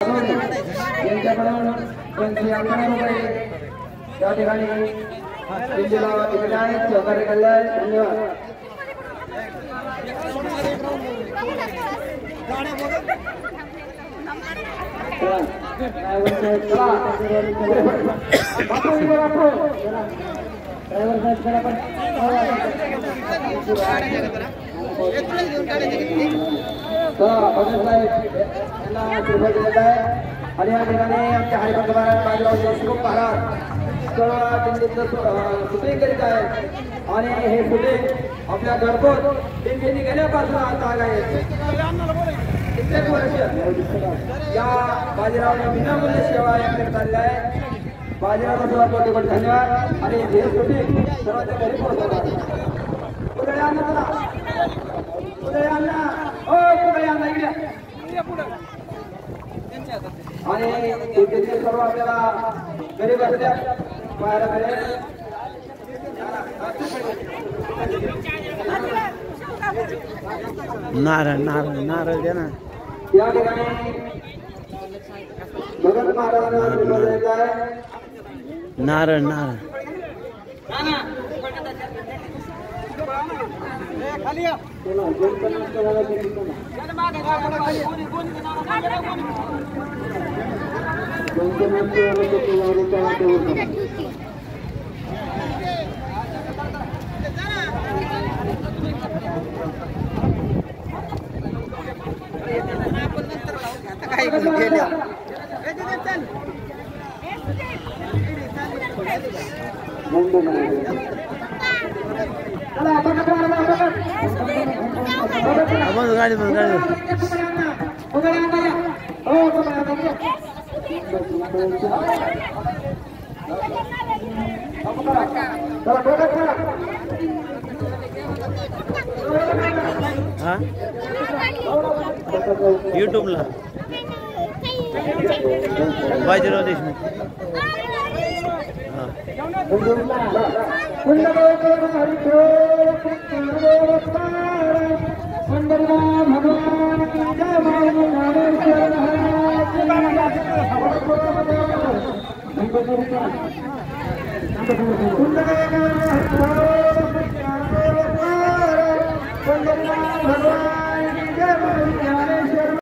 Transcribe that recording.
यांच्याकडून 11 रुपये त्या ठिकाणी दिलेला दिलेला आहे सहकार्य केलं धन्यवाद. आणि या ठिकाणी आमच्या हरिभक्त महाराज बाजीराव देशमुख महाराज शूटिंग करीत आहेत आणि हे शूटिंग आपल्या घरपोच दिंडीने गेल्यापासून आता आहे. कित्येक वर्ष या बाजीरावने विनामूल्य सेवा या करत आलेल्या आहे. बाजीरावला सुद्धा कोटी कोटी धन्यवाद. आणि हे शूटिंग सर्वांच्या घरी पोहोचवतात. उदयांना उदयांना ओ उदयांना इकडे आणि इथे सर्व आपल्याला गरीब असल्या पाहायला मिळेल. नारळ नारळ नारळ द्या ना. या ठिकाणी भगत महाराजांना नारळ नारळ गाडी गाडी यूट्यूबला बाजीराव देशमुख. भगवान